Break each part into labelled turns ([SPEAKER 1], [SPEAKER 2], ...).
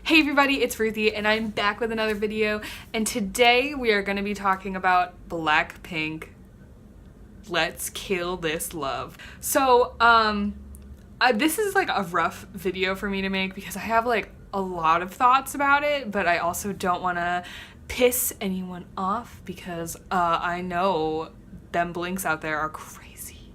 [SPEAKER 1] Hey everybody, it's Ruthie and I'm back with another video, and today we are going to be talking about BLACKPINK, Let's Kill This Love. So, this is like a rough video for me to make because I have like a lot of thoughts about it, but I also don't want to piss anyone off because I know them blinks out there are crazy.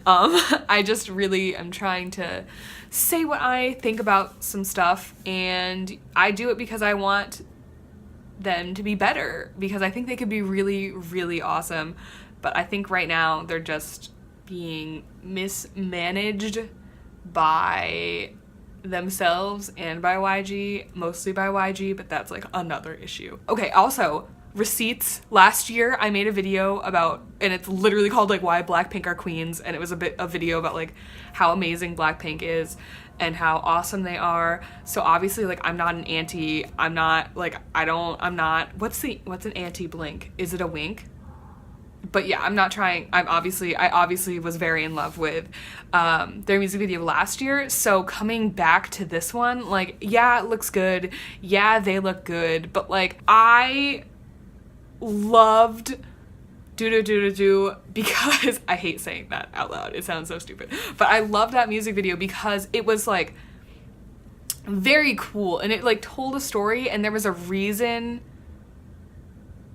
[SPEAKER 1] I just really am trying to say what I think about some stuff, and I do it because I want them to be better, because I think they could be really, really awesome, but I think right now they're just being mismanaged by themselves and by YG, mostly by YG, but that's like another issue. Okay, also, receipts. Last year I made a video about, and it's literally called like why Blackpink are queens, and it was a video about like how amazing Blackpink is and how awesome they are. So obviously like I'm not an anti, I'm not like, I'm not, what's an anti-blink? Is it a wink? But yeah, I'm not trying, I obviously was very in love with their music video last year, so coming back to this one, like, yeah, it looks good, yeah, they look good, but like, I loved do because I hate saying that out loud, it sounds so stupid, but I loved that music video because it was like very cool and it like told a story and there was a reason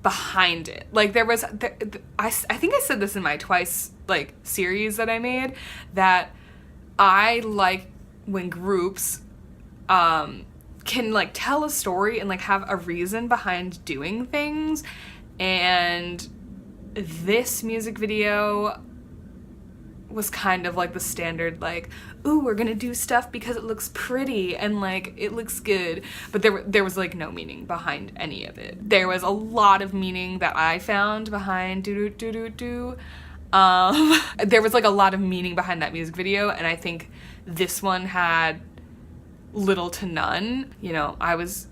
[SPEAKER 1] behind it. Like there was I think I said this in my Twice like series that I made, that I like when groups can like tell a story and like have a reason behind doing things, and this music video was kind of like the standard, like, ooh, we're gonna do stuff because it looks pretty and like it looks good, but there was like no meaning behind any of it. There was a lot of meaning that I found behind there was like a lot of meaning behind that music video, and I think this one had little to none. You know, I was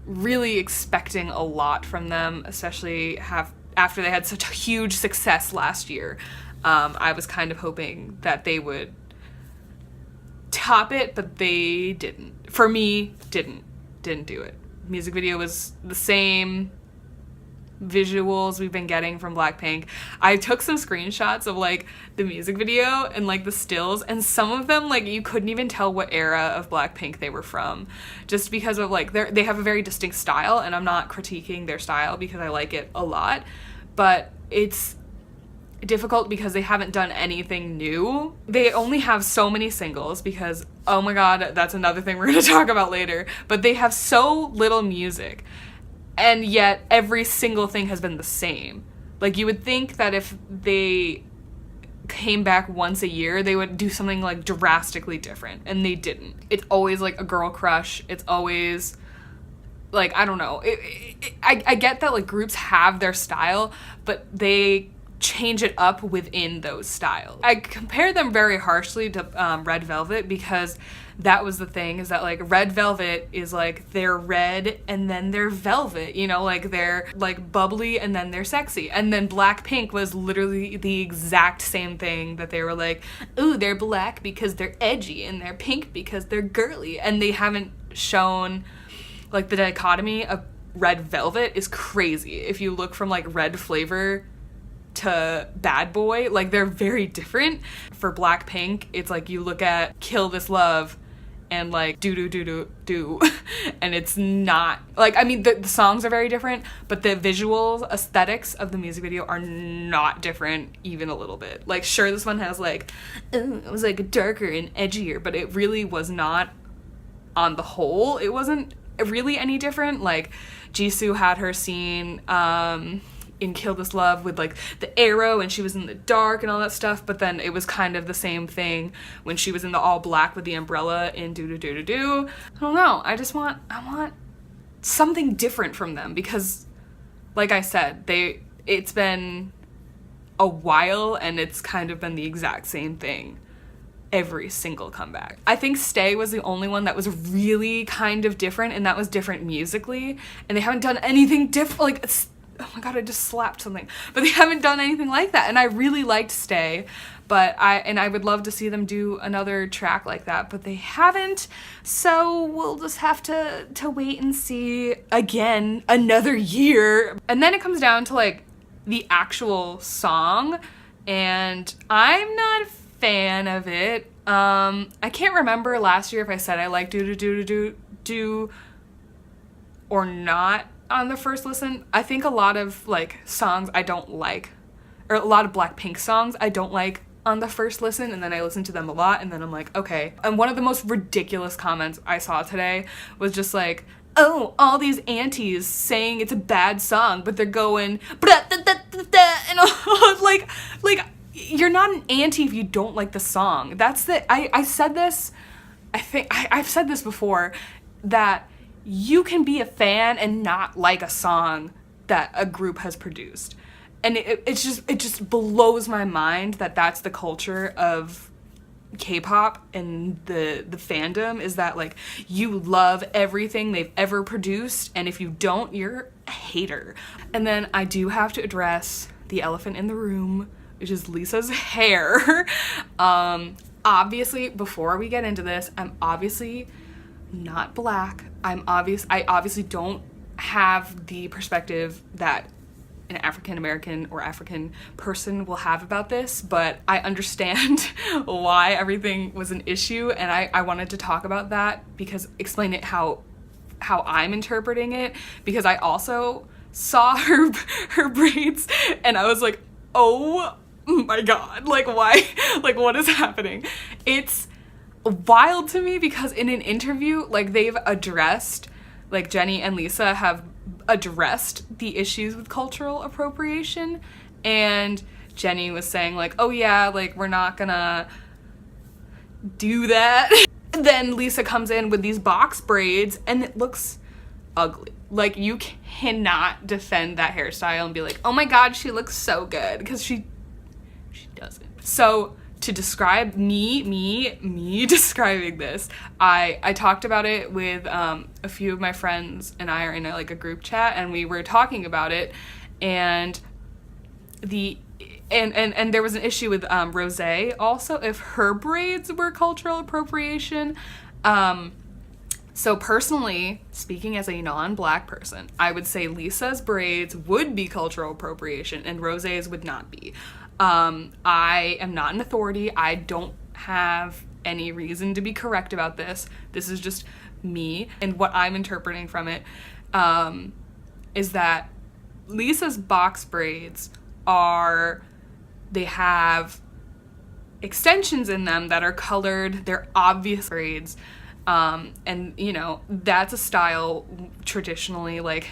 [SPEAKER 1] really expecting a lot from them, especially after they had such a huge success last year. I was kind of hoping that they would top it, but they didn't. For me, didn't do it. Music video was the same visuals we've been getting from Blackpink. I took some screenshots of like the music video and like the stills, and some of them like you couldn't even tell what era of Blackpink they were from, just because of like they have a very distinct style, and I'm not critiquing their style because I like it a lot, but it's difficult because they haven't done anything new. They only have so many singles because, oh my god, that's another thing we're gonna talk about later, but they have so little music, and yet every single thing has been the same. Like, you would think that if they came back once a year, they would do something like drastically different, and they didn't. It's always like a girl crush. It's always like, I don't know. I get that like groups have their style, but they change it up within those styles. I compare them very harshly to Red Velvet, because that was the thing, is that like Red Velvet is like they're red and then they're velvet, you know, like they're like bubbly and then they're sexy. And then Blackpink was literally the exact same thing, that they were like, ooh, they're black because they're edgy and they're pink because they're girly. And they haven't shown like the dichotomy of Red Velvet is crazy. If you look from like Red Flavor to Bad Boy, like they're very different. For Blackpink, it's like you look at Kill This Love and like do and it's not like, I mean the songs are very different, but the visual aesthetics of the music video are not different even a little bit. Like, sure, this one has like, it was like darker and edgier, but it really was not, on the whole it wasn't really any different. Like, Jisoo had her scene in Kill This Love with like the arrow, and she was in the dark and all that stuff, but then it was kind of the same thing when she was in the all black with the umbrella in do. I don't know, I want something different from them, because like I said, it's been a while and it's kind of been the exact same thing every single comeback. I think Stay was the only one that was really kind of different, and that was different musically, and they haven't done anything different. Like, oh my god, I just slapped something. But they haven't done anything like that, and I really liked Stay, but I would love to see them do another track like that, but they haven't, so we'll just have to wait and see again another year. And then it comes down to like the actual song, and I'm not a fan of it. I can't remember last year if I said I liked do or not on the first listen. I think a lot of like songs I don't like, or a lot of BLACKPINK songs I don't like on the first listen, and then I listen to them a lot, and then I'm like, okay. And one of the most ridiculous comments I saw today was just like, oh, all these aunties saying it's a bad song, but they're going and like you're not an auntie if you don't like the song. That's I said this, I think I've said this before, that you can be a fan and not like a song that a group has produced. And it just blows my mind that that's the culture of K-pop and the fandom, is that like you love everything they've ever produced, and if you don't, you're a hater. And then I do have to address the elephant in the room, which is Lisa's hair. Obviously, before we get into this, I'm obviously not black. I obviously don't have the perspective that an African American or African person will have about this, but I understand why everything was an issue, and I wanted to talk about that, because explain it how I'm interpreting it, because I also saw her braids and I was like, oh my god, like why, like what is happening? It's wild to me, because in an interview, like they've addressed, like Jennie and Lisa have addressed the issues with cultural appropriation, and Jennie was saying like, oh yeah, like we're not gonna do that. Then Lisa comes in with these box braids and it looks ugly. Like you cannot defend that hairstyle and be like, oh my god, she looks so good, because she doesn't. So to describe me describing this, I talked about it with a few of my friends, and I are in a group chat, and we were talking about it, and and there was an issue with Rosé also, if her braids were cultural appropriation. So personally, speaking as a non-black person, I would say Lisa's braids would be cultural appropriation and Rosé's would not be. I am not an authority. I don't have any reason to be correct about this. This is just me, and what I'm interpreting from it is that Lisa's box braids they have extensions in them that are colored. They're obvious braids. And you know, that's a style traditionally, like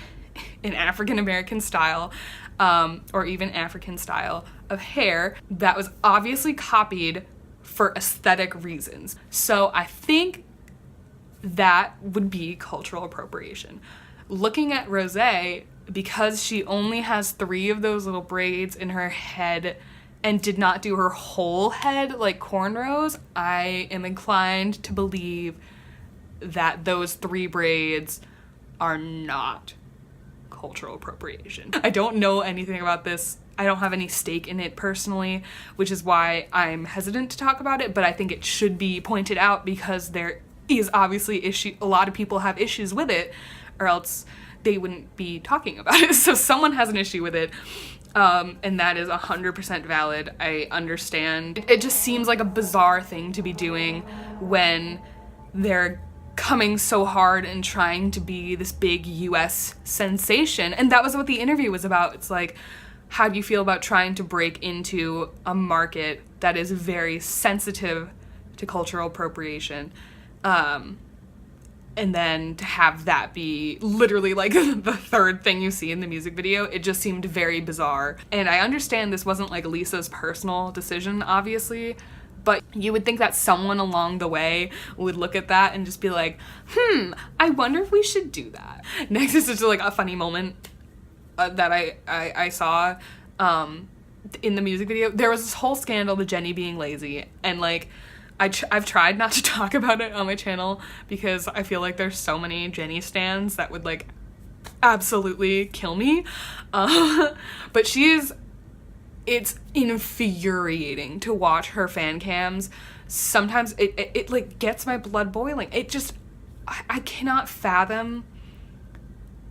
[SPEAKER 1] an African American style, or even African style of hair that was obviously copied for aesthetic reasons. So I think that would be cultural appropriation. Looking at Rosé, because she only has 3 of those little braids in her head and did not do her whole head like cornrows, I am inclined to believe that those 3 braids are not cultural appropriation. I don't know anything about this. I don't have any stake in it personally, which is why I'm hesitant to talk about it, but I think it should be pointed out because there is obviously a lot of people have issues with it, or else they wouldn't be talking about it. So someone has an issue with it, and that is 100% valid. I understand. It just seems like a bizarre thing to be doing when they're coming so hard and trying to be this big US sensation. And that was what the interview was about. It's like, how do you feel about trying to break into a market that is very sensitive to cultural appropriation? And then to have that be literally like the 3rd thing you see in the music video, it just seemed very bizarre. And I understand this wasn't like Lisa's personal decision, obviously, but you would think that someone along the way would look at that and just be like, I wonder if we should do that. Next is just like a funny moment that I saw in the music video. There was this whole scandal with Jennie being lazy, and like I've tried not to talk about it on my channel because I feel like there's so many Jennie stans that would like absolutely kill me. But she's it's infuriating to watch her fan cams. Sometimes it like gets my blood boiling. It just, I cannot fathom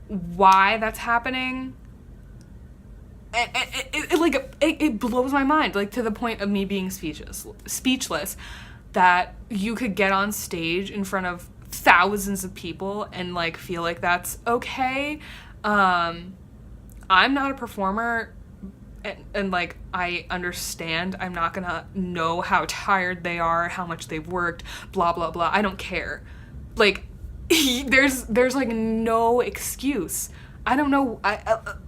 [SPEAKER 1] why that's happening. It blows my mind, like to the point of me being speechless that you could get on stage in front of thousands of people and like feel like that's okay. I'm not a performer, and like I understand I'm not gonna know how tired they are, how much they've worked, blah blah blah. I don't care. Like there's like no excuse. I don't know.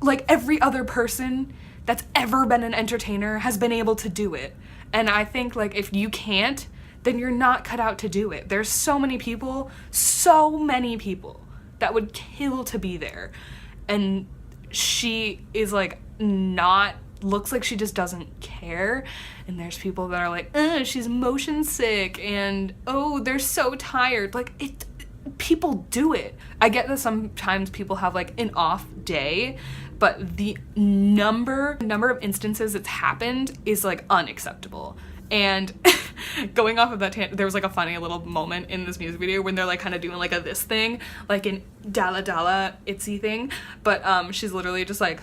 [SPEAKER 1] Like every other person that's ever been an entertainer has been able to do it, and I think like if you can't, then you're not cut out to do it. There's so many people that would kill to be there, and she is like not, looks like she just doesn't care. And there's people that are like, she's motion sick, and oh, they're so tired. Like people do it. I get that sometimes people have like an off day, but the number of instances it's happened is like unacceptable. And going off of that there was like a funny little moment in this music video when they're like kind of doing like a this thing, like an Dala Dala Itsy thing, but she's literally just like,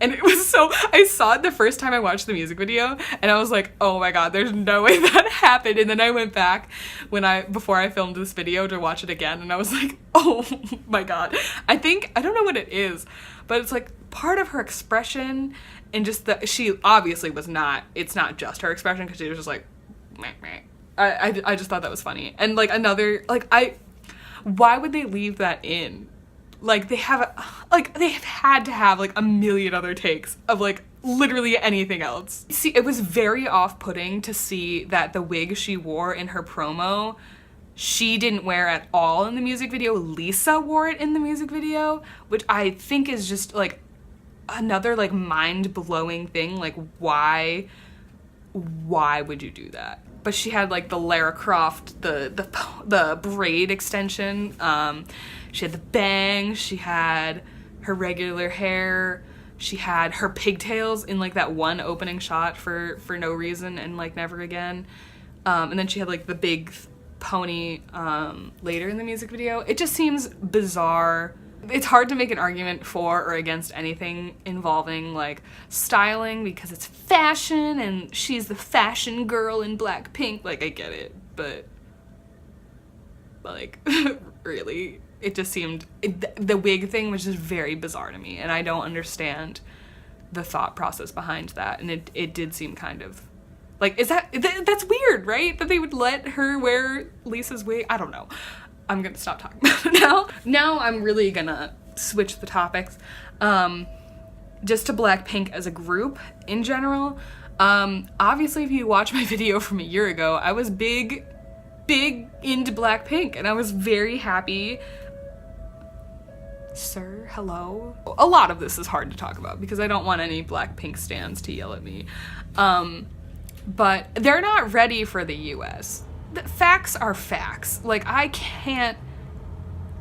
[SPEAKER 1] and it was so, I saw it the first time I watched the music video and I was like, oh my god, there's no way that happened. And then I went back before I filmed this video to watch it again, and I was like, oh my god. I don't know what it is, but it's like part of her expression, and just that she obviously was not, it's not just her expression, because she was just like, meh, meh. I just thought that was funny. And like another, like why would they leave that in? Like they've had to have like a million other takes of like literally anything else. See, it was very off-putting to see that the wig she wore in her promo, she didn't wear at all in the music video. Lisa wore it in the music video, which I think is just like another like mind-blowing thing. Like why would you do that? But she had like the Lara Croft, the braid extension. She had the bangs, she had her regular hair, she had her pigtails in like that one opening shot for no reason and like never again. And then she had like the big pony later in the music video. It just seems bizarre. It's hard to make an argument for or against anything involving like styling because it's fashion and she's the fashion girl in BLACKPINK. Like I get it, but like really? It just seemed, the wig thing was just very bizarre to me, and I don't understand the thought process behind that. And it did seem kind of like, that's weird, right? That they would let her wear Lisa's wig. I don't know. I'm gonna stop talking about it now. Now I'm really gonna switch the topics. Just to BLACKPINK as a group in general. Obviously, if you watch my video from a year ago, I was big into BLACKPINK, and I was very happy. Sir, hello? A lot of this is hard to talk about because I don't want any BLACKPINK stans to yell at me. But they're not ready for the US. The facts are facts. Like, I can't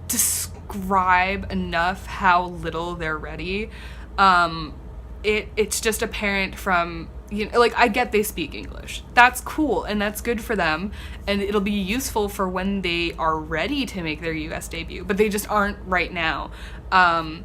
[SPEAKER 1] describe enough how little they're ready. It's just apparent from, you know, like, I get they speak English. That's cool, and that's good for them, and it'll be useful for when they are ready to make their US debut, but they just aren't right now. I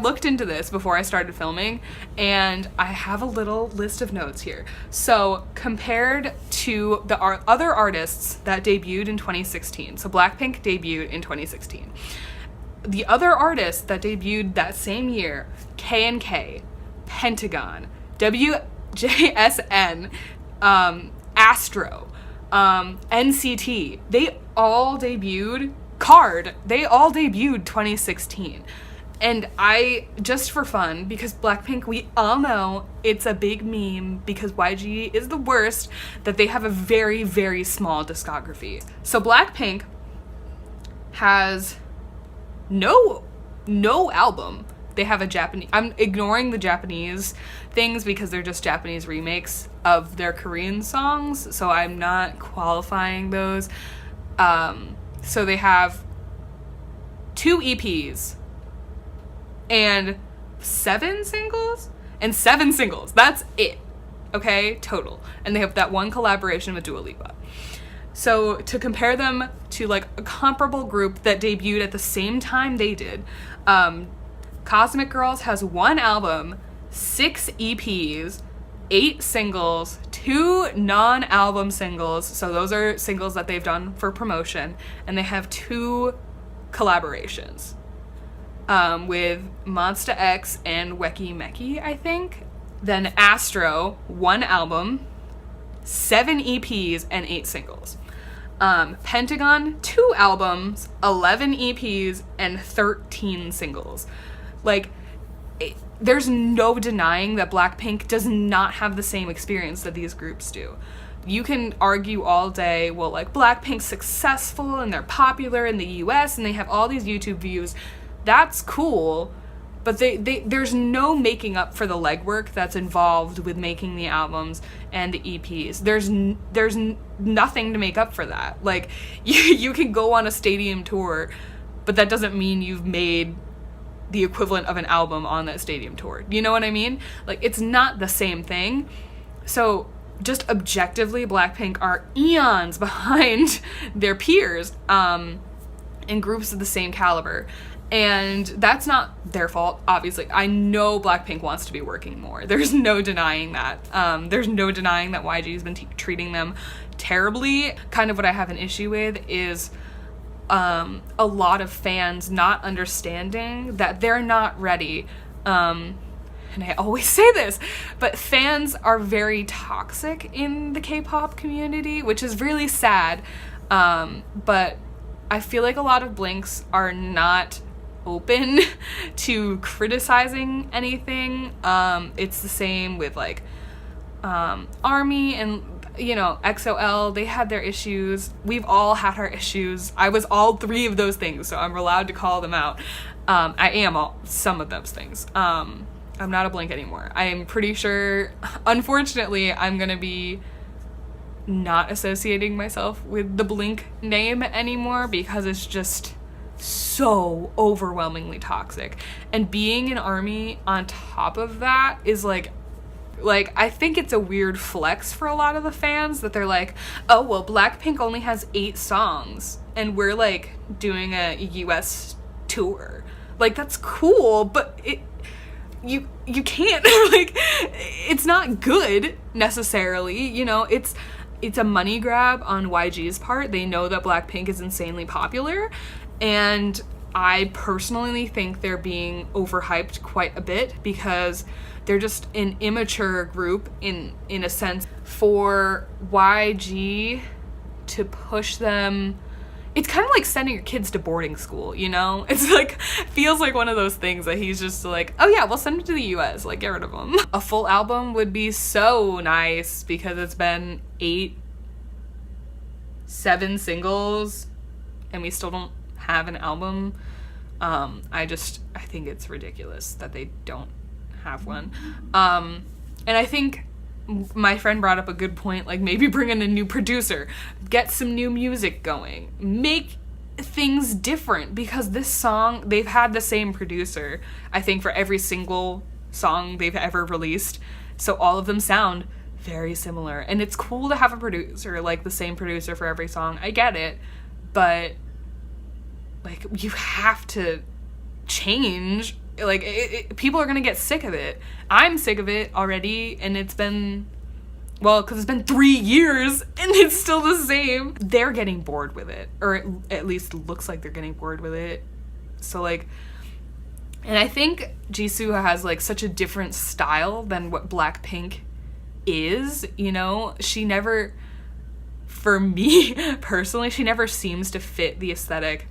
[SPEAKER 1] looked into this before I started filming, and I have a little list of notes here. So, compared to the other artists that debuted in 2016, so BLACKPINK debuted in 2016. The other artists that debuted that same year, K&K, Pentagon, WJSN, Astro, NCT, they all debuted, Card, they all debuted 2016. And just for fun, because BLACKPINK, we all know it's a big meme because YG is the worst, that they have a very, very small discography. So BLACKPINK has no album. They have a Japanese, I'm ignoring the Japanese things because they're just Japanese remakes of their Korean songs, so I'm not qualifying those. So they have 2 EPs and 7 singles and 7 singles. That's it. Okay, total. And they have that one collaboration with Dua Lipa. So to compare them to like a comparable group that debuted at the same time they did, Cosmic Girls has 1 album, 6 EPs, 8 singles, 2 non-album singles. So those are singles that they've done for promotion, and they have 2 collaborations with Monsta X and Weki Meki, I think. Then Astro, 1 album, 7 EPs, and 8 singles. Pentagon, 2 albums, 11 EPs, and 13 singles. Like, there's no denying that BLACKPINK does not have the same experience that these groups do. You can argue all day, well, like, BLACKPINK's successful and they're popular in the US and they have all these YouTube views. That's cool, but there's no making up for the legwork that's involved with making the albums and the EPs. There's nothing to make up for that. Like, you can go on a stadium tour, but that doesn't mean you've made the equivalent of an album on that stadium tour. You know what I mean? Like, it's not the same thing. So just objectively, BLACKPINK are eons behind their peers in groups of the same caliber. And that's not their fault, obviously. I know BLACKPINK wants to be working more. There's no denying that. There's no denying that YG's been treating them terribly. Kind of what I have an issue with is a lot of fans not understanding that they're not ready. And I always say this, but fans are very toxic in the K-pop community, which is really sad. But I feel like a lot of Blinks are not open to criticizing anything. It's the same with like ARMY and, you know, XOL. They had their issues. We've all had our issues. I was all 3 of those things, so I'm allowed to call them out. I am some of those things. I'm not a Blink anymore. I am pretty sure, unfortunately, I'm gonna be not associating myself with the Blink name anymore because it's just so overwhelmingly toxic. And being an ARMY on top of that is like I think it's a weird flex for a lot of the fans that they're like, oh, well, BLACKPINK only has 8 songs and we're like doing a US tour. Like, that's cool, but you can't like, it's not good necessarily, you know. It's a money grab on YG's part. They know that BLACKPINK is insanely popular, and I personally think they're being overhyped quite a bit because they're just an immature group in a sense. For YG to push them, it's kind of like sending your kids to boarding school, you know? It's like, feels like one of those things that he's just like, oh yeah, we'll send them to the US, like, get rid of them. A full album would be so nice because it's been 7 singles and we still don't have an album. I think it's ridiculous that they don't have one. And I think my friend brought up a good point, like maybe bring in a new producer, get some new music going, make things different, because this song, they've had the same producer, I think, for every single song they've ever released. So all of them sound very similar, and it's cool to have a producer, like the same producer for every song. I get it, but like, you have to change. Like, people are gonna get sick of it. I'm sick of it already, and it's been, well, because it's been 3 years and it's still the same. They're getting bored with it, or it at least looks like they're getting bored with it. So like, and I think Jisoo has like such a different style than what BLACKPINK is, you know? She never, for me personally, she never seems to fit the aesthetic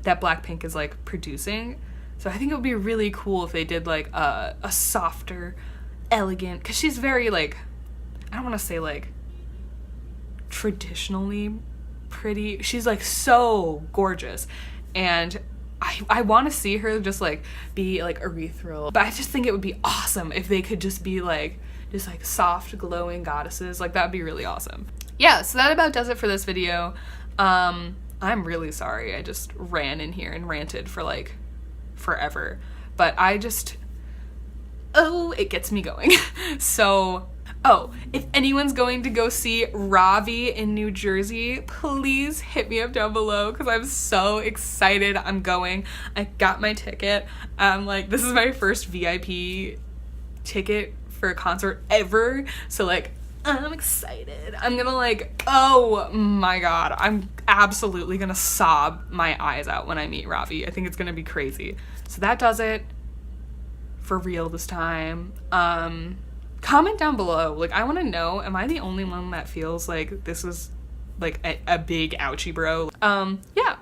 [SPEAKER 1] that BLACKPINK is like producing. So I think it would be really cool if they did like a softer, elegant, because she's very like, I don't want to say like traditionally pretty. She's like so gorgeous, and I want to see her just like be like ethereal. But I just think it would be awesome if they could just be like soft, glowing goddesses. Like, that would be really awesome. Yeah, so that about does it for this video. I'm really sorry I just ran in here and ranted for like forever, but I just, oh, it gets me going. So, oh, if anyone's going to go see Ravi in New Jersey, please hit me up down below because I'm so excited. I'm going. I got my ticket. Like, this is my first VIP ticket for a concert ever. So, like, I'm excited. I'm gonna, like, oh my god, I'm absolutely gonna sob my eyes out when I meet Ravi. I think it's gonna be crazy. So that does it for real this time. Comment down below, like, I want to know, am I the only one that feels like this was like a big ouchie bro? Yeah,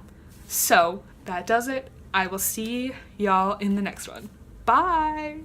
[SPEAKER 1] so that does it. I will see y'all in the next one. Bye.